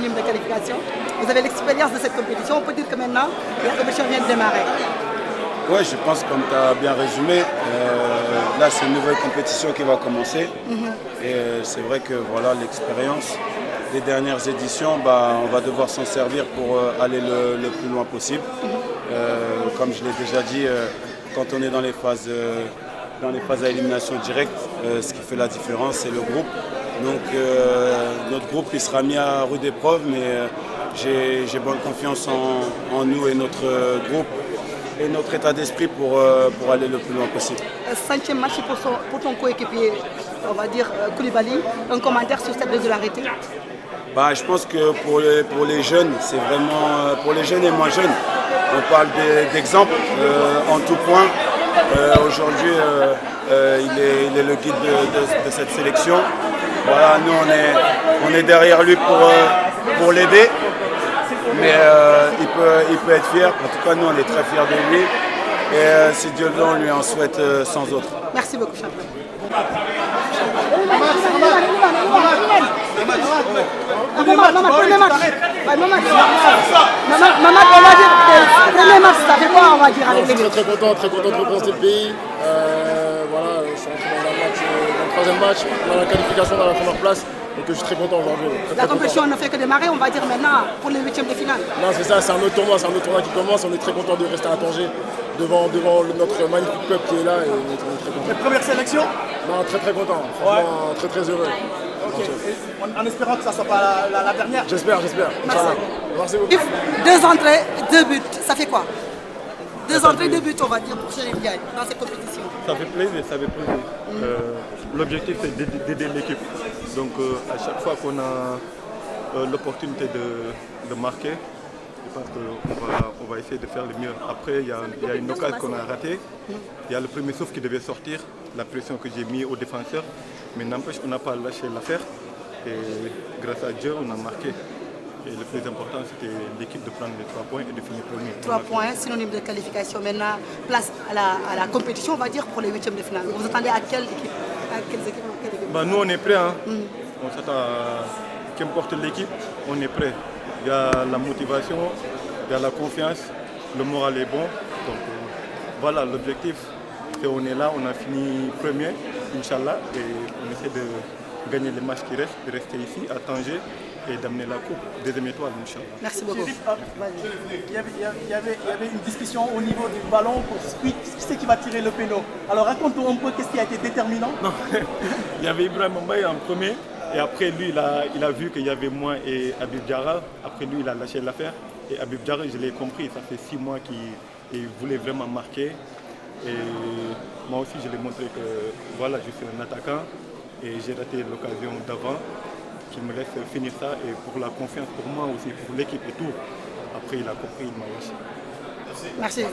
synonyme de qualification. Vous avez l'expérience de cette compétition. On peut dire que maintenant, la compétition vient de démarrer. Oui, je pense comme tu as bien résumé, là c'est une nouvelle compétition qui va commencer. Et c'est vrai que voilà, l'expérience des dernières éditions, on va devoir s'en servir pour aller le plus loin possible. Comme je l'ai déjà dit, quand on est dans les phases à élimination directe, ce qui fait la différence, c'est le groupe. Donc notre groupe il sera mis à rude épreuve, mais j'ai bonne confiance en nous et notre groupe et notre état d'esprit pour aller le plus loin possible. 5e match pour ton coéquipier, on va dire Koulibaly. Un commentaire sur cette régularité? Je pense que pour les jeunes, c'est vraiment pour les jeunes et moins jeunes. On parle d'exemple en tout point. Aujourd'hui, il est le guide de cette sélection. Voilà, nous on est derrière lui pour l'aider. Mais il peut être fier. En tout cas, nous on est très fiers de lui. Et si Dieu le veut, on lui en souhaite sans autre. Merci beaucoup, champion. Premier match, ça fait quoi, on va dire, avec les très content de représenter le pays. Voilà, je suis rentré dans un match, dans le troisième match, on a la qualification dans la première place. Donc je suis très content aujourd'hui. La compétition ne fait que démarrer, on va dire maintenant, pour les 8e de finale. Non, c'est ça, c'est un autre tournoi qui commence. On est très content de rester à Tanger devant notre magnifique peuple qui est là et on est très content. La première sélection? Non, très content. Franchement, très heureux. Okay. En espérant que ça ne soit pas la dernière. J'espère. Merci beaucoup. 2 entrées, 2 buts, ça fait quoi? 2 entrées, 2 buts, on va dire, pour Chérif Ndiaye dans cette compétition. Ça fait plaisir. L'objectif c'est d'aider l'équipe. Donc à chaque fois qu'on a l'opportunité de marquer, je pense qu'on va essayer de faire le mieux. Après, il y a une occasion qu'on a ratée. Il y a le premier souffle qui devait sortir, la pression que j'ai mise aux défenseurs. Mais n'empêche, on n'a pas lâché l'affaire. Et grâce à Dieu, on a marqué. Et le plus important, c'était l'équipe de prendre les 3 points et de finir premier. 3 points, synonyme de qualification. Maintenant, place à la compétition, on va dire, pour les 8e de finale. Vous attendez à quelle équipe? Nous, on est prêts. On s'attend à qu'importe l'équipe, on est prêt. Il y a la motivation, il y a la confiance, le moral est bon. Donc voilà, l'objectif, c'est on est là, on a fini premier, Inch'Allah, et on essaie de gagner les matchs qui restent, de rester ici, à Tanger, et d'amener la coupe, 2e étoile, Inch'Allah. Merci beaucoup. Il y avait une discussion au niveau du ballon pour qui c'est qui va tirer le péno. Alors raconte-nous un peu qu'est-ce qui a été déterminant. Non, il y avait Ibrahim Mbaye en premier. Et après lui, il a vu qu'il y avait moi et Habib Diarra. Après lui, il a lâché l'affaire. Et Habib Diarra, je l'ai compris, ça fait 6 mois qu'il voulait vraiment marquer. Et moi aussi, je lui ai montré que voilà, je suis un attaquant. Et j'ai raté l'occasion d'avant, qu'il me laisse finir ça. Et pour la confiance, pour moi aussi, pour l'équipe et tout. Après, il a compris, il m'a lâché. Merci.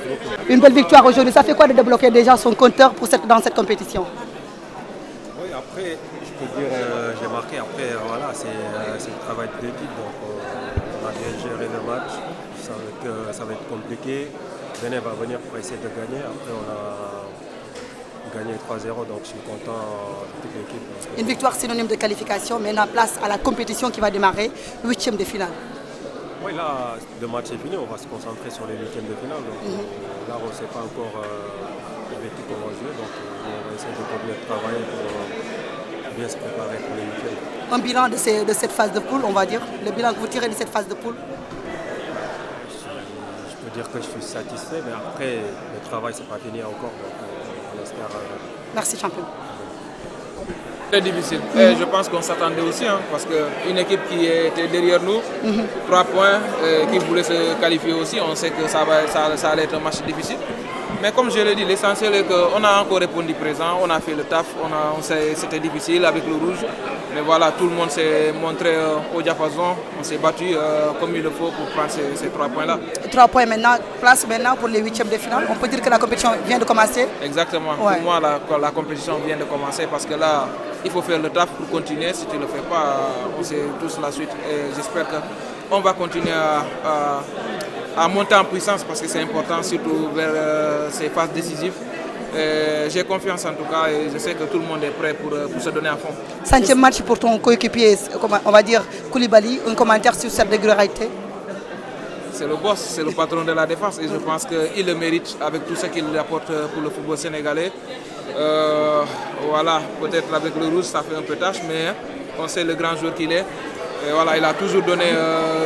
Une belle victoire aujourd'hui. Ça fait quoi de débloquer déjà son compteur dans cette compétition? Oui, après, je peux dire j'ai marqué. Après, voilà, c'est le travail de l'équipe. Donc, on a bien géré le match. Ça va être compliqué. Benet va venir pour essayer de gagner. Après, on a gagné 3-0. Donc, je suis content de toute l'équipe. Une victoire synonyme de qualification. Maintenant, place à la compétition qui va démarrer, 8e de finale. Oui, là, le match est fini. On va se concentrer sur les 8e de finale. Donc, là, on ne sait pas encore avec qui on va jouer. Donc, on va essayer de continuer de travailler pour bien se préparer pour les 8e. Un bilan de cette phase de poule, on va dire. Le bilan que vous tirez de cette phase de poule? Je peux dire que je suis satisfait, mais après, le travail, c'est pas fini encore. Donc, on espère. Merci, champion. Très difficile. Et je pense qu'on s'attendait aussi, parce qu'une équipe qui était derrière nous, 3 points, qui voulait se qualifier aussi, on sait que ça allait être un match difficile. Mais comme je l'ai dit, l'essentiel est qu'on a encore répondu présent, on a fait le taf, c'était difficile avec le rouge. Mais voilà, tout le monde s'est montré au diapason, on s'est battu comme il le faut pour prendre ces 3 points-là. 3 points maintenant, place maintenant pour les 8e de finale. On peut dire que la compétition vient de commencer? Exactement. Ouais. Pour moi, la compétition vient de commencer parce que là, il faut faire le taf pour continuer. Si tu ne le fais pas, on sait tous la suite. Et j'espère qu'on va continuer à monter en puissance parce que c'est important, surtout vers ces phases décisives. J'ai confiance en tout cas et je sais que tout le monde est prêt pour se donner à fond. 5e match pour ton coéquipier, on va dire Koulibaly. Un commentaire sur cette régularité? C'est le boss, c'est le patron de la défense et je pense qu'il le mérite avec tout ce qu'il apporte pour le football sénégalais. Voilà, peut-être avec le rouge ça fait un peu tâche, mais on sait le grand joueur qu'il est. Et voilà, il a toujours donné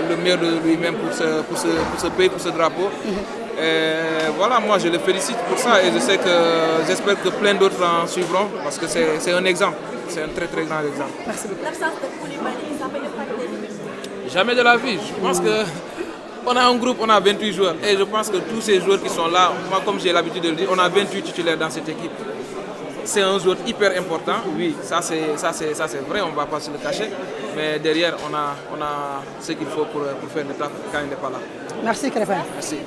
le meilleur de lui-même pour ce pays, pour ce drapeau. Et voilà, moi je le félicite pour ça et j'espère que plein d'autres en suivront parce que c'est un exemple, c'est un très très grand exemple. Merci beaucoup. L'absence de Koulibaly, ça peut impacter? Jamais de la vie, je pense que on a un groupe, on a 28 joueurs et je pense que tous ces joueurs qui sont là, moi comme j'ai l'habitude de le dire, on a 28 titulaires dans cette équipe. C'est un joueur hyper important, oui, ça c'est vrai, on ne va pas se le cacher, mais derrière on a ce qu'il faut pour faire le taf quand il n'est pas là. Merci Krépin. Merci.